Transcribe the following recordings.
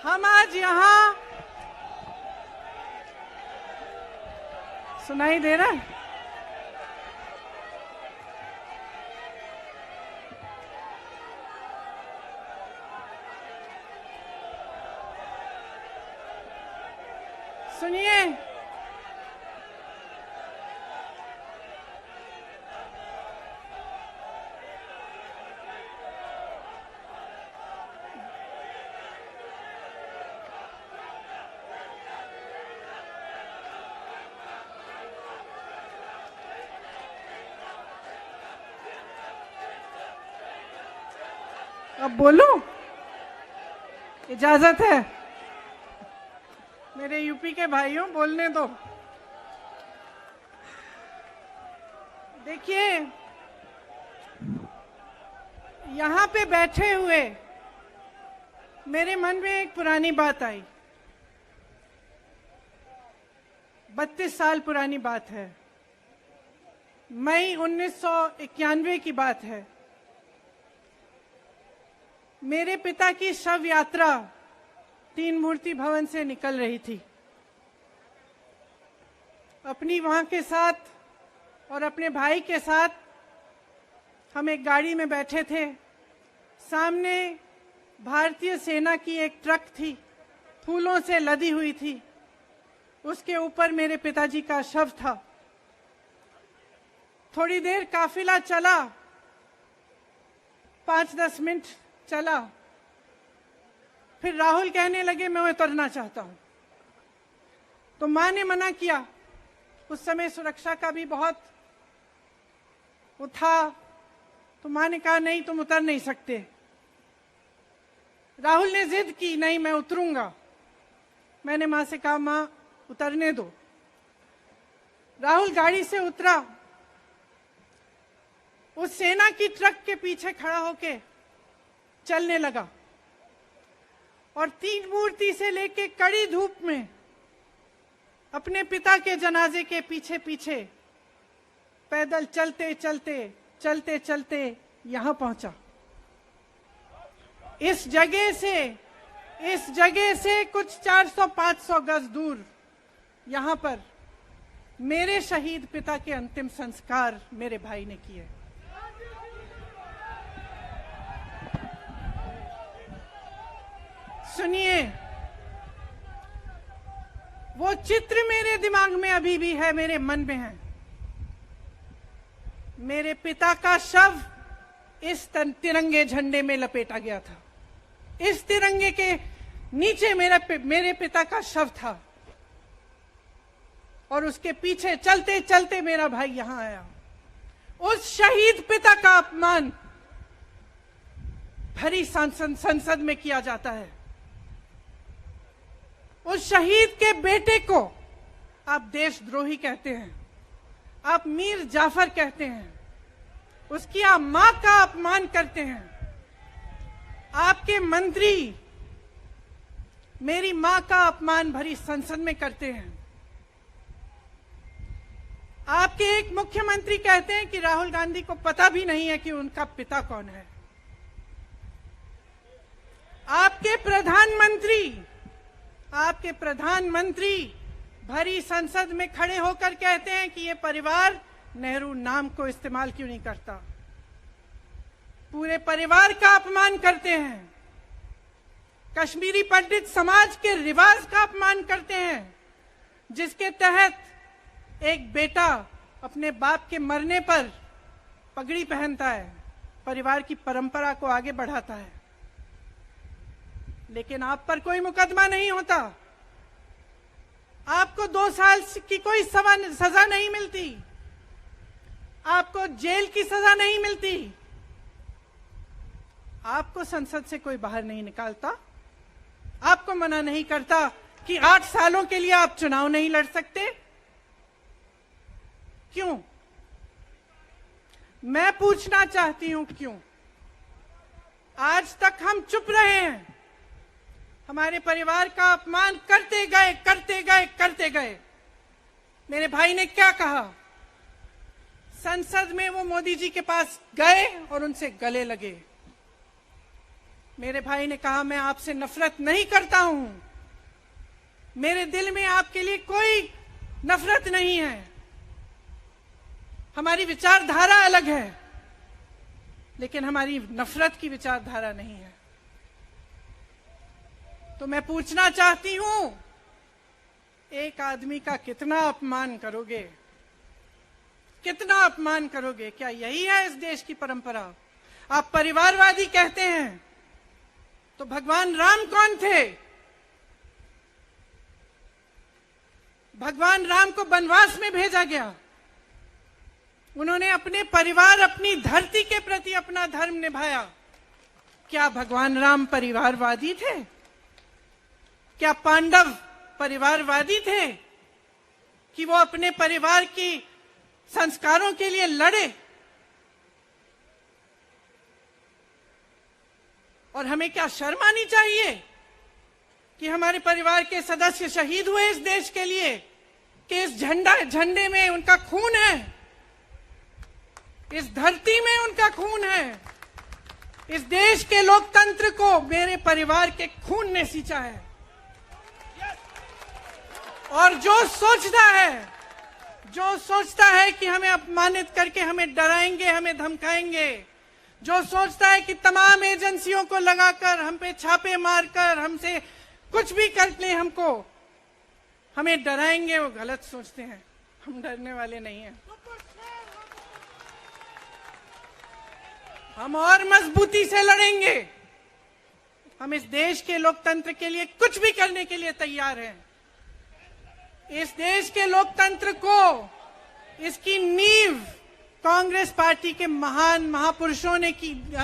हम आज यहाँ सुनाई दे रहा है? सुनिए, अब बोलूं? इजाजत है? मेरे यूपी के भाइयों, बोलने दो। देखिए, यहाँ पे बैठे हुए मेरे मन में एक पुरानी बात आई। 32 साल पुरानी बात है। मई 1991 की बात है। मेरे पिता की शव यात्रा तीन मूर्ति भवन से निकल रही थी। अपनी मां के साथ और अपने भाई के साथ हम एक गाड़ी में बैठे थे। सामने भारतीय सेना की एक ट्रक थी, फूलों से लदी हुई थी। उसके ऊपर मेरे पिताजी का शव था। थोड़ी देर काफिला चला, 5-10 मिनट चला। फिर राहुल कहने लगे मैं उतरना चाहता हूं। तो मां ने मना किया। उस समय सुरक्षा का भी बहुत वो था। तो मां ने कहा नहीं, तुम उतर नहीं सकते। राहुल ने जिद की, नहीं मैं उतरूंगा। मैंने मां से कहा मां उतरने दो। राहुल गाड़ी से उतरा। उस सेना की ट्रक के पीछे खड़ा होके चलने लगा और तीन मूर्ति से लेके कड़ी धूप में अपने पिता के जनाजे के पीछे पीछे पैदल चलते चलते चलते चलते यहां पहुंचा। इस जगह से कुछ 400-500 गज दूर यहां पर मेरे शहीद पिता के अंतिम संस्कार मेरे भाई ने किए। सुनिए, वो चित्र मेरे दिमाग में अभी भी है, मेरे मन में है। मेरे पिता का शव इस तिरंगे झंडे में लपेटा गया था। इस तिरंगे के नीचे मेरे पिता का शव था और उसके पीछे चलते चलते मेरा भाई यहां आया। उस शहीद पिता का अपमान भरी संसद में किया जाता है। उस शहीद के बेटे को आप देशद्रोही कहते हैं, आप मीर जाफर कहते हैं, उसकी आप मां का अपमान करते हैं। आपके मंत्री मेरी मां का अपमान भरी संसद में करते हैं। आपके एक मुख्यमंत्री कहते हैं कि राहुल गांधी को पता भी नहीं है कि उनका पिता कौन है। आपके प्रधानमंत्री भरी संसद में खड़े होकर कहते हैं कि ये परिवार नेहरू नाम को इस्तेमाल क्यों नहीं करता। पूरे परिवार का अपमान करते हैं। कश्मीरी पंडित समाज के रिवाज का अपमान करते हैं, जिसके तहत एक बेटा अपने बाप के मरने पर पगड़ी पहनता है, परिवार की परंपरा को आगे बढ़ाता है। लेकिन आप पर कोई मुकदमा नहीं होता। आपको 2 साल की कोई सजा नहीं मिलती। आपको जेल की सजा नहीं मिलती। आपको संसद से कोई बाहर नहीं निकालता। आपको मना नहीं करता कि 8 सालों के लिए आप चुनाव नहीं लड़ सकते। क्यों? मैं पूछना चाहती हूं क्यों? आज तक हम चुप रहे हैं। हमारे परिवार का अपमान करते गए। मेरे भाई ने क्या कहा? संसद में वो मोदी जी के पास गए और उनसे गले लगे। मेरे भाई ने कहा, मैं आपसे नफरत नहीं करता हूं, मेरे दिल में आपके लिए कोई नफरत नहीं है, हमारी विचारधारा अलग है, लेकिन हमारी नफरत की विचारधारा नहीं है। तो मैं पूछना चाहती हूं, एक आदमी का कितना अपमान करोगे, कितना अपमान करोगे? क्या यही है इस देश की परंपरा? आप परिवारवादी कहते हैं, तो भगवान राम कौन थे? भगवान राम को वनवास में भेजा गया, उन्होंने अपने परिवार, अपनी धरती के प्रति अपना धर्म निभाया। क्या भगवान राम परिवारवादी थे? क्या पांडव परिवारवादी थे कि वो अपने परिवार की संस्कारों के लिए लड़े? और हमें क्या शर्म आनी चाहिए कि हमारे परिवार के सदस्य शहीद हुए इस देश के लिए, कि इस झंडे में उनका खून है, इस धरती में उनका खून है, इस देश के लोकतंत्र को मेरे परिवार के खून ने सींचा है। और जो सोचता है कि हमें अपमानित करके हमें डराएंगे, हमें धमकाएंगे, जो सोचता है कि तमाम एजेंसियों को लगाकर, हम पे छापे मारकर, हमसे कुछ भी कर ले, हमको हमें डराएंगे, वो गलत सोचते हैं। हम डरने वाले नहीं हैं। हम और मजबूती से लड़ेंगे। हम इस देश के लोकतंत्र के लिए कुछ भी करने के लिए तैयार हैं। इस देश के लोकतंत्र को, इसकी नींव कांग्रेस पार्टी के महान महापुरुषों ने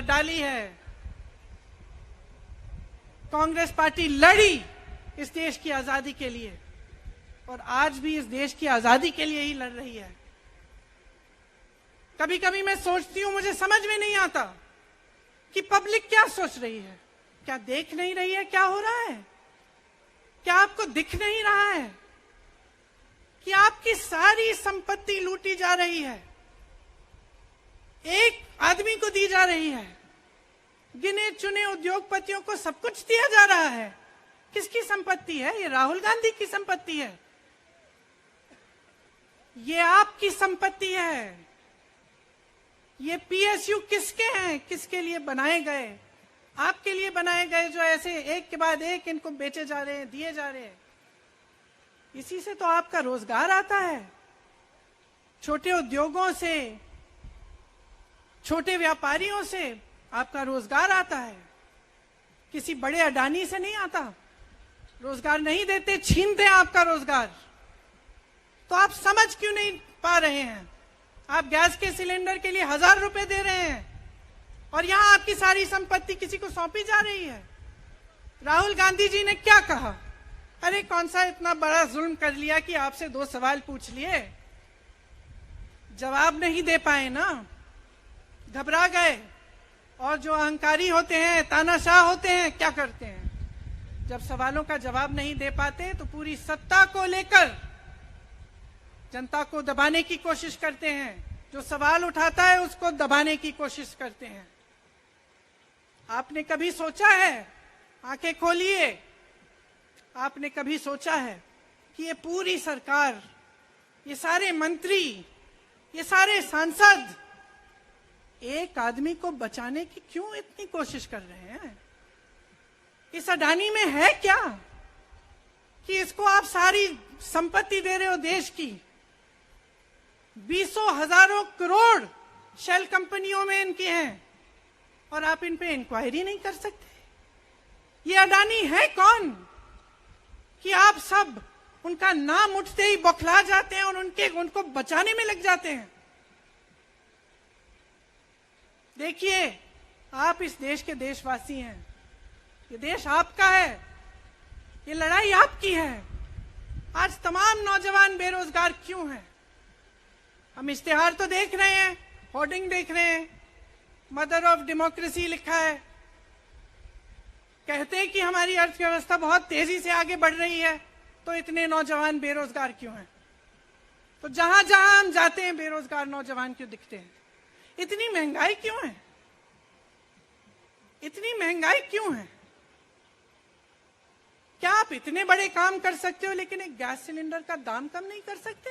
डाली है। कांग्रेस पार्टी लड़ी इस देश की आजादी के लिए, और आज भी इस देश की आजादी के लिए ही लड़ रही है। कभी कभी मैं सोचती हूं, मुझे समझ में नहीं आता कि पब्लिक क्या सोच रही है। क्या देख नहीं रही है क्या हो रहा है? क्या आपको दिख नहीं रहा है कि आपकी सारी संपत्ति लूटी जा रही है, एक आदमी को दी जा रही है, गिने चुने उद्योगपतियों को सब कुछ दिया जा रहा है? किसकी संपत्ति है? ये राहुल गांधी की संपत्ति है, ये आपकी संपत्ति है। ये पीएसयू किसके हैं? किसके लिए बनाए गए? आपके लिए बनाए गए, जो ऐसे एक के बाद एक इनको बेचे जा रहे हैं, दिए जा रहे हैं। इसी से तो आपका रोजगार आता है। छोटे उद्योगों से, छोटे व्यापारियों से आपका रोजगार आता है, किसी बड़े अडानी से नहीं आता। रोजगार नहीं देते, छीनते हैं आपका रोजगार। तो आप समझ क्यों नहीं पा रहे हैं? आप गैस के सिलेंडर के लिए 1000 रुपए दे रहे हैं, और यहां आपकी सारी संपत्ति किसी को सौंपी जा रही है। राहुल गांधी जी ने क्या कहा? अरे कौन सा इतना बड़ा जुल्म कर लिया कि आपसे 2 सवाल पूछ लिए, जवाब नहीं दे पाए ना, घबरा गए। और जो अहंकारी होते हैं, तानाशाह होते हैं, क्या करते हैं? जब सवालों का जवाब नहीं दे पाते तो पूरी सत्ता को लेकर जनता को दबाने की कोशिश करते हैं। जो सवाल उठाता है उसको दबाने की कोशिश करते हैं। आपने कभी सोचा है, आंखें खोलिए, आपने कभी सोचा है कि ये पूरी सरकार, ये सारे मंत्री, ये सारे सांसद एक आदमी को बचाने की क्यों इतनी कोशिश कर रहे हैं? इस अडानी में है क्या कि इसको आप सारी संपत्ति दे रहे हो देश की? 20 हजारों करोड़ शेल कंपनियों में इनकी हैं, और आप इन पे इंक्वायरी नहीं कर सकते। ये अडानी है कौन कि आप सब उनका नाम उठते ही बौखला जाते हैं और उनको बचाने में लग जाते हैं? देखिए, आप इस देश के देशवासी हैं, ये देश आपका है, ये लड़ाई आपकी है। आज तमाम नौजवान बेरोजगार क्यों हैं? हम इश्तिहार तो देख रहे हैं, होर्डिंग देख रहे हैं, मदर ऑफ डेमोक्रेसी लिखा है, कहते हैं कि हमारी अर्थव्यवस्था बहुत तेजी से आगे बढ़ रही है, तो इतने नौजवान बेरोजगार क्यों हैं? तो जहां जहां हम जाते हैं बेरोजगार नौजवान क्यों दिखते हैं? इतनी महंगाई क्यों है? इतनी महंगाई क्यों है? क्या आप इतने बड़े काम कर सकते हो लेकिन एक गैस सिलेंडर का दाम कम नहीं कर सकते?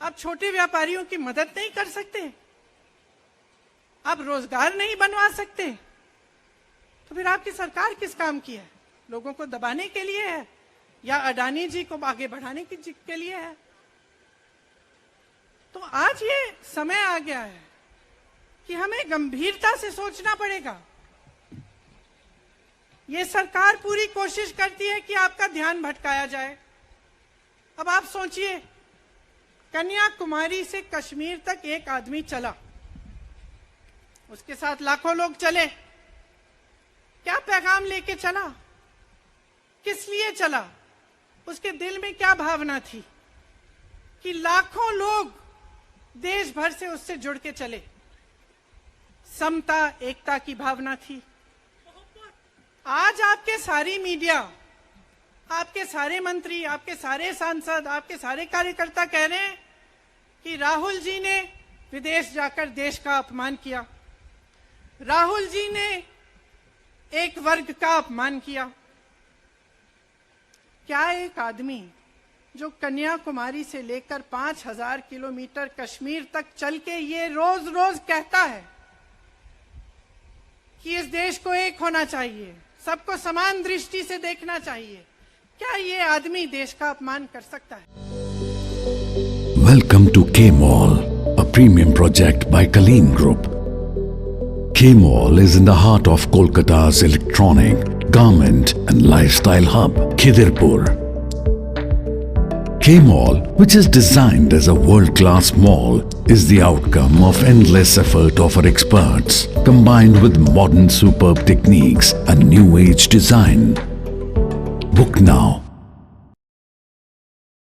आप छोटे व्यापारियों की मदद नहीं कर सकते? आप रोजगार नहीं बनवा सकते? तो फिर आपकी सरकार किस काम की है? लोगों को दबाने के लिए है या अडानी जी को आगे बढ़ाने के लिए है? तो आज ये समय आ गया है कि हमें गंभीरता से सोचना पड़ेगा। ये सरकार पूरी कोशिश करती है कि आपका ध्यान भटकाया जाए। अब आप सोचिए, कन्याकुमारी से कश्मीर तक एक आदमी चला, उसके साथ लाखों लोग चले। क्या पैगाम लेके चला? किस लिए चला? उसके दिल में क्या भावना थी कि लाखों लोग देश भर से उससे जुड़ के चले? समता, एकता की भावना थी। आज आपके सारी मीडिया, आपके सारे मंत्री, आपके सारे सांसद, आपके सारे कार्यकर्ता कह रहे हैं कि राहुल जी ने विदेश जाकर देश का अपमान किया, राहुल जी ने एक वर्ग का अपमान किया। क्या एक आदमी जो कन्याकुमारी से लेकर 5000 किलोमीटर कश्मीर तक चल के ये रोज रोज कहता है कि इस देश को एक होना चाहिए, सबको समान दृष्टि से देखना चाहिए, क्या ये आदमी देश का अपमान कर सकता है? Welcome to K-Mall, a premium project by Kaleen Group. K-Mall is in the heart of Kolkata's electronic, garment and lifestyle hub, Khidirpur. K-Mall, which is designed as a world-class mall, is the outcome of endless effort of our experts, combined with modern superb techniques and new age design. Book now